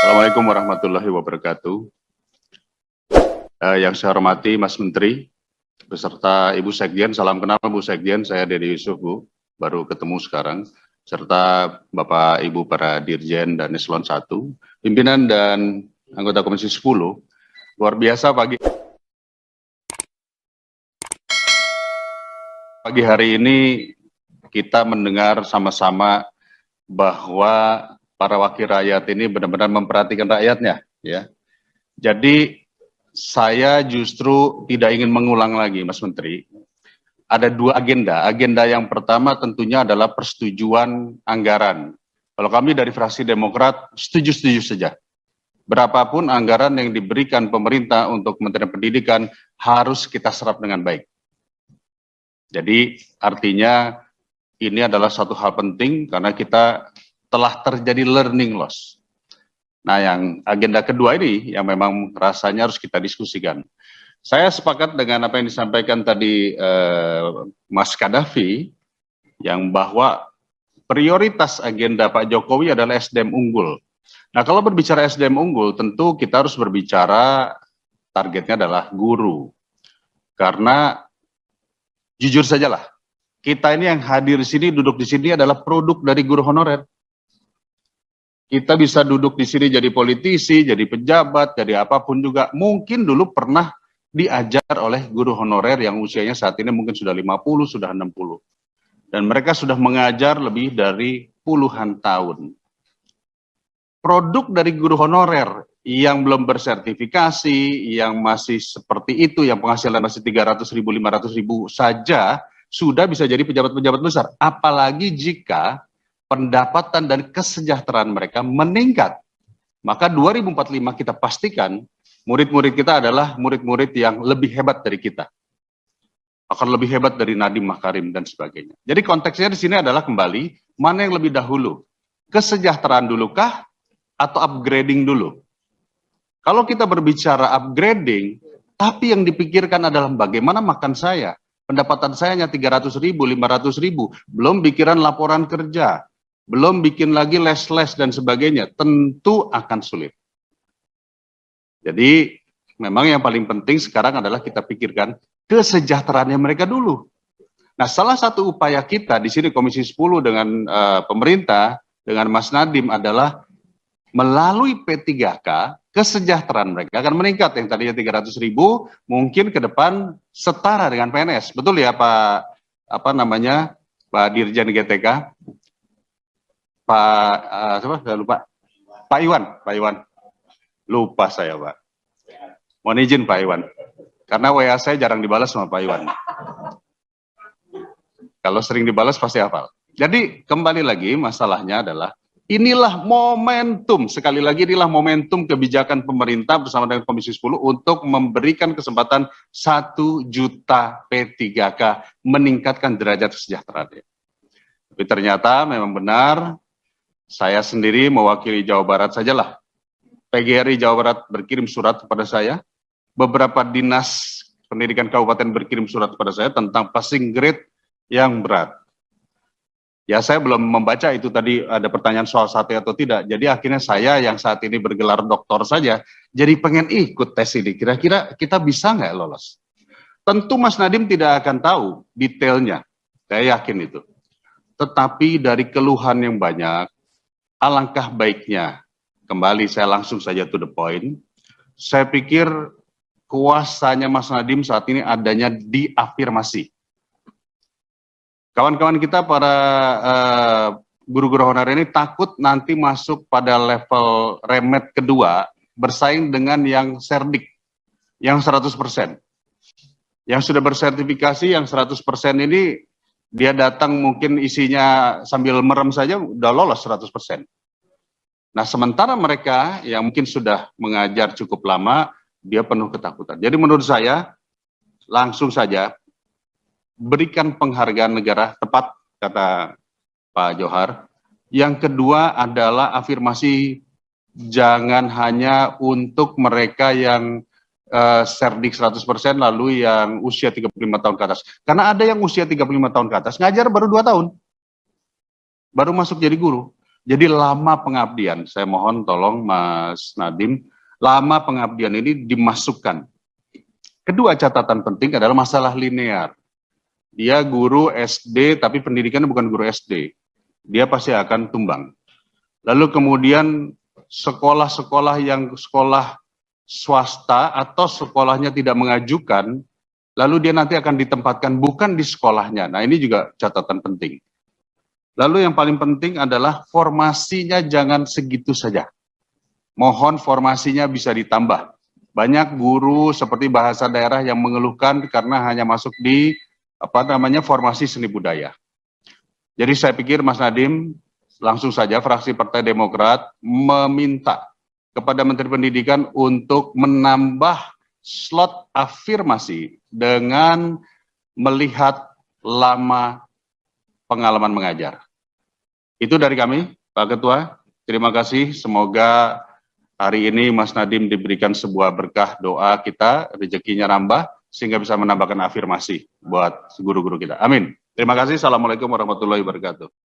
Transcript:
Assalamualaikum warahmatullahi wabarakatuh. Yang saya hormati Mas Menteri, beserta Ibu Sekjen, salam kenal Bu Sekjen, saya Dedi Yusuf Bu, baru ketemu sekarang, serta Bapak Ibu para Dirjen dan Eselon 1, pimpinan dan anggota Komisi 10, luar biasa pagi hari ini kita mendengar sama-sama bahwa para wakil rakyat ini benar-benar memperhatikan rakyatnya, ya. Jadi saya justru tidak ingin mengulang lagi, Mas Menteri. Ada dua agenda. Agenda yang pertama tentunya adalah persetujuan anggaran. Kalau kami dari fraksi Demokrat setuju-setuju saja. Berapapun anggaran yang diberikan pemerintah untuk Kementerian Pendidikan harus kita serap dengan baik. Jadi artinya ini adalah satu hal penting karena kita telah terjadi learning loss. Nah, yang agenda kedua ini yang memang rasanya harus kita diskusikan. Saya sepakat dengan apa yang disampaikan tadi Mas Kadafi, yang bahwa prioritas agenda Pak Jokowi adalah SDM unggul. Nah, kalau berbicara SDM unggul, tentu kita harus berbicara targetnya adalah guru. Karena jujur sajalah, kita ini yang hadir di sini, duduk di sini adalah produk dari guru honorer. Kita bisa duduk di sini jadi politisi, jadi pejabat, jadi apapun juga. Mungkin dulu pernah diajar oleh guru honorer yang usianya saat ini mungkin sudah 50, sudah 60. Dan mereka sudah mengajar lebih dari puluhan tahun. Produk dari guru honorer yang belum bersertifikasi, yang masih seperti itu, yang penghasilan masih 300.000, 500.000 saja, sudah bisa jadi pejabat-pejabat besar. Apalagi jika pendapatan dan kesejahteraan mereka meningkat. Maka 2045 kita pastikan murid-murid kita adalah murid-murid yang lebih hebat dari kita. Akan lebih hebat dari Nadiem Makarim dan sebagainya. Jadi konteksnya di sini adalah kembali, mana yang lebih dahulu? Kesejahteraan dulukah atau upgrading dulu? Kalau kita berbicara upgrading, tapi yang dipikirkan adalah bagaimana makan saya, pendapatan saya hanya 300.000, 500.000, belum pikiran laporan kerja, belum bikin lagi les-les dan sebagainya, tentu akan sulit. Jadi memang yang paling penting sekarang adalah kita pikirkan kesejahteraannya mereka dulu. Nah, salah satu upaya kita di sini Komisi 10 dengan pemerintah, dengan Mas Nadiem adalah melalui P3K, kesejahteraan mereka akan meningkat. Yang tadinya 300.000, mungkin ke depan setara dengan PNS. Betul ya Pak, Pak Dirjen GTK? Pak, saya lupa. Pak Iwan. Lupa saya, Pak. Mohon izin Pak Iwan. Karena WA saya jarang dibalas sama Pak Iwan. Kalau sering dibalas pasti hafal. Jadi kembali lagi masalahnya adalah inilah momentum, sekali lagi inilah momentum kebijakan pemerintah bersama dengan Komisi 10 untuk memberikan kesempatan 1 juta P3K meningkatkan derajat kesejahteraan. Tapi ternyata memang benar, saya sendiri mewakili Jawa Barat sajalah. PGRI Jawa Barat berkirim surat kepada saya, beberapa dinas pendidikan kabupaten berkirim surat kepada saya tentang passing grade yang berat. Ya, saya belum membaca itu tadi ada pertanyaan soal sate atau tidak. Jadi akhirnya saya yang saat ini bergelar doktor saja, jadi pengen ikut tes ini. Kira-kira kita bisa nggak lolos? Tentu Mas Nadiem tidak akan tahu detailnya, saya yakin itu. Tetapi dari keluhan yang banyak, alangkah baiknya, kembali saya langsung saja to the point, saya pikir kuasanya Mas Nadiem saat ini adanya di afirmasi. Kawan-kawan kita para guru-guru honorer ini takut nanti masuk pada level remed kedua, bersaing dengan yang serdik, yang 100%. Yang sudah bersertifikasi, yang 100% ini, dia datang mungkin isinya sambil merem saja, udah lolos 100%. Nah, sementara mereka yang mungkin sudah mengajar cukup lama, dia penuh ketakutan. Jadi menurut saya, langsung saja, berikan penghargaan negara, tepat kata Pak Johar. Yang kedua adalah afirmasi, jangan hanya untuk mereka yang serdik 100% lalu yang usia 35 tahun ke atas. Karena ada yang usia 35 tahun ke atas, ngajar baru 2 tahun. Baru masuk jadi guru. Jadi lama pengabdian, saya mohon tolong Mas Nadiem, lama pengabdian ini dimasukkan. Kedua catatan penting adalah masalah linear. Dia guru SD tapi pendidikannya bukan guru SD. Dia pasti akan tumbang. Lalu kemudian sekolah-sekolah yang sekolah swasta atau sekolahnya tidak mengajukan, lalu dia nanti akan ditempatkan bukan di sekolahnya. Nah, ini juga catatan penting. Lalu yang paling penting adalah formasinya jangan segitu saja. Mohon formasinya bisa ditambah. Banyak guru seperti bahasa daerah yang mengeluhkan karena hanya masuk di formasi seni budaya. Jadi saya pikir Mas Nadiem, langsung saja fraksi Partai Demokrat meminta kepada Menteri Pendidikan untuk menambah slot afirmasi dengan melihat lama pengalaman mengajar. Itu dari kami, Pak Ketua. Terima kasih. Semoga hari ini Mas Nadiem diberikan sebuah berkah doa kita, rezekinya nambah, sehingga bisa menambahkan afirmasi buat guru-guru kita. Amin. Terima kasih. Assalamualaikum warahmatullahi wabarakatuh.